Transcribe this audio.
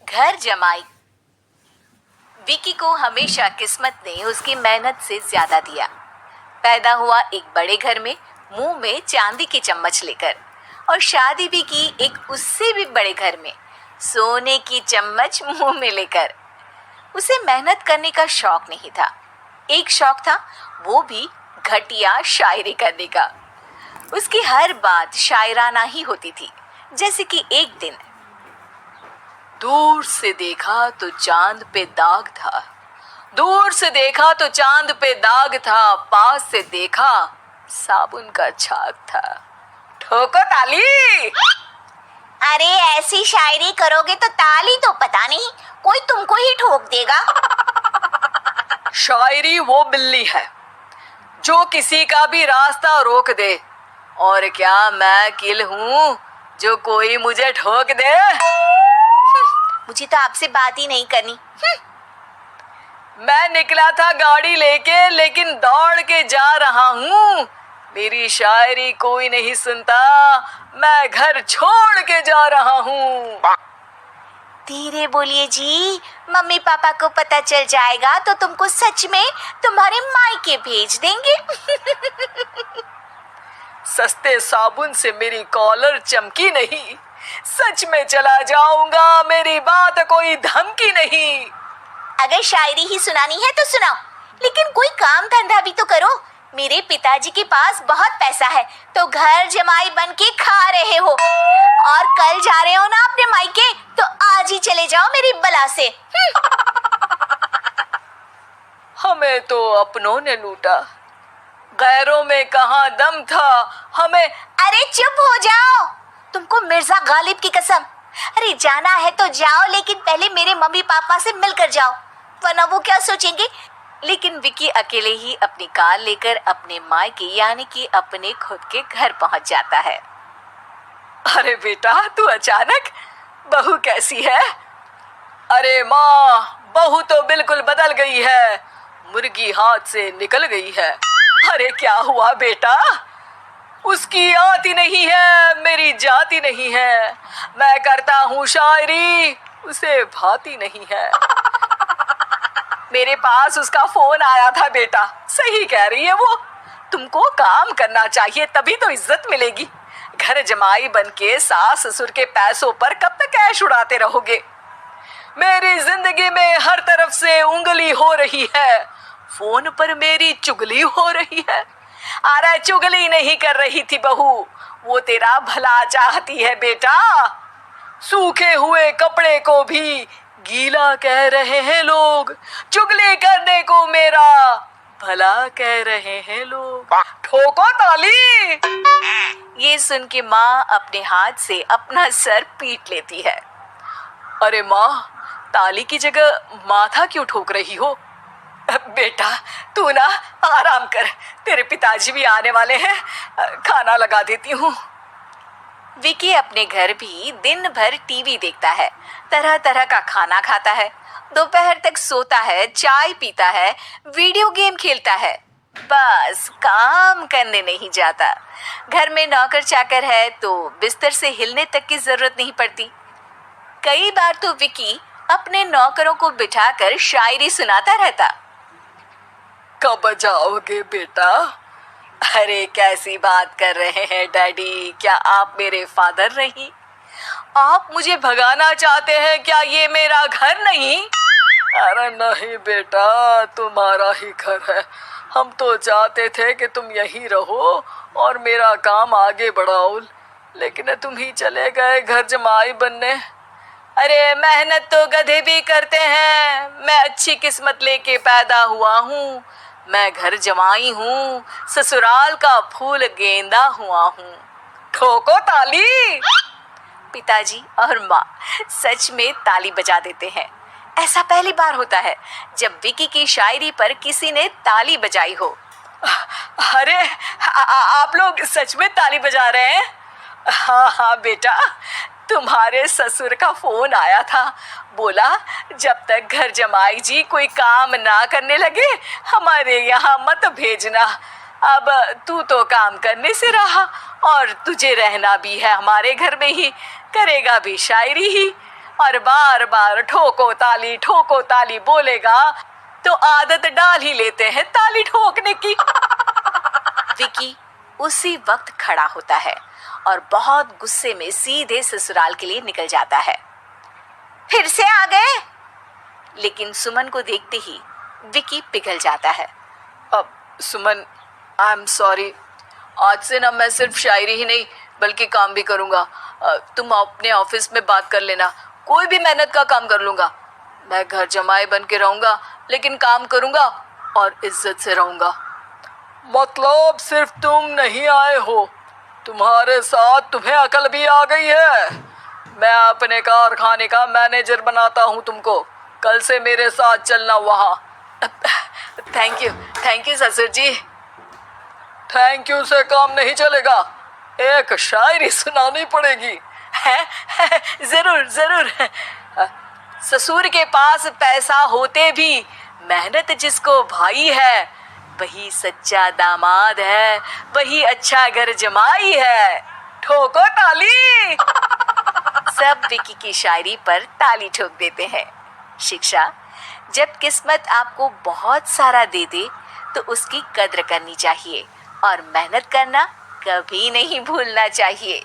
घर जमाई। विकी को हमेशा किस्मत ने उसकी मेहनत से ज्यादा दिया। पैदा हुआ एक बड़े घर में, मुंह में चांदी की चम्मच लेकर, और शादी भी की एक उससे भी बड़े घर में, सोने की चम्मच मुंह में लेकर। उसे मेहनत करने का शौक नहीं था। एक शौक था, वो भी घटिया शायरी करने का। उसकी हर बात शायराना ही होती थी। जैसे कि एक दिन, दूर से देखा तो चांद पे दाग था, दूर से देखा तो चांद पे दाग था, पास से देखा साबुन का छाग था। ठोको ताली। अरे ऐसी शायरी करोगे तो ताली तो पता नहीं, कोई तुमको ही ठोक देगा। शायरी वो बिल्ली है जो किसी का भी रास्ता रोक दे, और क्या मैं किल हूँ जो कोई मुझे ठोक दे। मुझे तो आपसे बात ही नहीं करनी। मैं निकला था गाड़ी लेके, लेकिन दौड़ के जा रहा हूँ। मेरी शायरी कोई नहीं सुनता, मैं घर छोड़ के जा रहा हूँ। धीरे बोलिए जी, मम्मी पापा को पता चल जाएगा तो तुमको सच में तुम्हारे मायके भेज देंगे। सस्ते साबुन से मेरी कॉलर चमकी नहीं, सच में चला जाऊंगा, मेरी बात कोई धमकी नहीं। अगर शायरी ही सुनानी है तो सुनाओ, लेकिन कोई काम धंधा भी तो करो। मेरे पिताजी के पास बहुत पैसा है, तो घर जमाई बन के खा रहे हो, और कल जा रहे हो ना अपने मायके, तो आज ही चले जाओ मेरी बला से। हमें तो अपनों ने लूटा, गैरों में कहाँ दम था हमें। अरे चुप हो जाओ, तुमको मिर्जा गालिब की कसम। अरे जाना है तो जाओ, लेकिन पहले मेरे मम्मी पापा से मिलकर जाओ, वरना वो क्या सोचेंगे। लेकिन विकी अकेले ही अपनी कार लेकर अपने मायके यानी कि अपने खुद के घर पहुंच जाता है। अरे बेटा, तू अचानक, बहू कैसी है? अरे माँ, बहू तो बिल्कुल बदल गई है, मुर्गी हाथ से निकल गई है। अरे क्या हुआ बेटा? उसकी आती नहीं है, मेरी जाती नहीं है, मैं करता हूँ शायरी, उसे भाती नहीं है। मेरे पास उसका फोन आया था बेटा, सही कह रही है वो, तुमको काम करना चाहिए तभी तो इज्जत मिलेगी। घर जमाई बनके सास ससुर के पैसों पर कब तक ऐश उड़ाते रहोगे? मेरी जिंदगी में हर तरफ से उंगली हो रही है, फोन पर मेरी चुगली हो रही है। अरे चुगली नहीं कर रही थी बहू, वो तेरा भला चाहती है बेटा। सूखे हुए कपड़े को भी गीला कह रहे हैं लोग, चुगली करने को मेरा भला कह रहे हैं लोग। ठोको ताली। ये सुन के माँ अपने हाथ से अपना सर पीट लेती है। अरे माँ, ताली की जगह माथा क्यों ठोक रही हो? बेटा तू ना आराम कर, तेरे पिताजी भी आने वाले हैं, खाना लगा देती हूँ। विकी अपने घर भी दिन भर टीवी देखता है, तरह तरह का खाना खाता है, दोपहर तक सोता है, चाय पीता है, वीडियो गेम खेलता है, बस काम करने नहीं जाता। घर में नौकर चाकर है तो बिस्तर से हिलने तक की जरूरत नहीं पड़ती। कई बार तो विकी अपने नौकरों को बिठाकर शायरी सुनाता रहता। कब जाओगे बेटा? अरे कैसी बात कर रहे हैं डैडी, क्या आप मेरे फादर नहीं? आप मुझे भगाना चाहते हैं क्या? ये मेरा घर नहीं। अरे नहीं बेटा, तुम्हारा ही घर है, हम तो चाहते थे कि तुम यहीं रहो और मेरा काम आगे बढ़ाओ, लेकिन तुम ही चले गए घर जमाई बनने। अरे मेहनत तो गधे भी करते हैं, मैं अच्छी किस्मत लेके पैदा हुआ हूँ, मैं घर जमाई हूँ, ससुराल का फूल गेंदा हुआ हूँ। ठोको ताली। पिताजी और माँ सच में ताली बजा देते हैं। ऐसा पहली बार होता है जब विकी की शायरी पर किसी ने ताली बजाई हो। अरे आप लोग सच में ताली बजा रहे हैं? हाँ हाँ बेटा, तुम्हारे ससुर का फोन आया था, बोला जब तक घर जमाई जी कोई काम ना करने लगे हमारे यहाँ मत भेजना। अब तू तो काम करने से रहा और तुझे रहना भी है हमारे घर में ही, करेगा भी शायरी ही। और बार बार ठोको ताली बोलेगा तो आदत डाल ही लेते हैं ताली ठोकने की। विकी उसी वक्त खड़ा होता है और बहुत गुस्से में सीधे ससुराल के लिए निकल जाता है। फिर से आ गए? लेकिन सुमन को देखते ही विकी पिघल जाता है। अब सुमन, आई एम सॉरी, आज से ना मैं सिर्फ शायरी ही नहीं बल्कि काम भी करूँगा। तुम अपने ऑफिस में बात कर लेना, कोई भी मेहनत का काम कर लूँगा। मैं घर जमाई बन के रहूँगा लेकिन काम करूँगा और इज्जत से रहूँगा। मतलब सिर्फ तुम नहीं आए हो, तुम्हारे साथ तुम्हें अकल भी आ गई है। मैं अपने कारखाने का मैनेजर बनाता हूँ तुमको, कल से मेरे साथ चलना वहाँ। थैंक यू ससुर जी। थैंक यू से काम नहीं चलेगा, एक शायरी सुनानी पड़ेगी। जरूर। ससुर के पास पैसा होते भी मेहनत जिसको भाई है, वही सच्चा दामाद है, वही अच्छा घर जमाई है। ठोको ताली। सब विकी की शायरी पर ताली ठोक देते हैं। शिक्षा, जब किस्मत आपको बहुत सारा दे दे तो उसकी कद्र करनी चाहिए और मेहनत करना कभी नहीं भूलना चाहिए।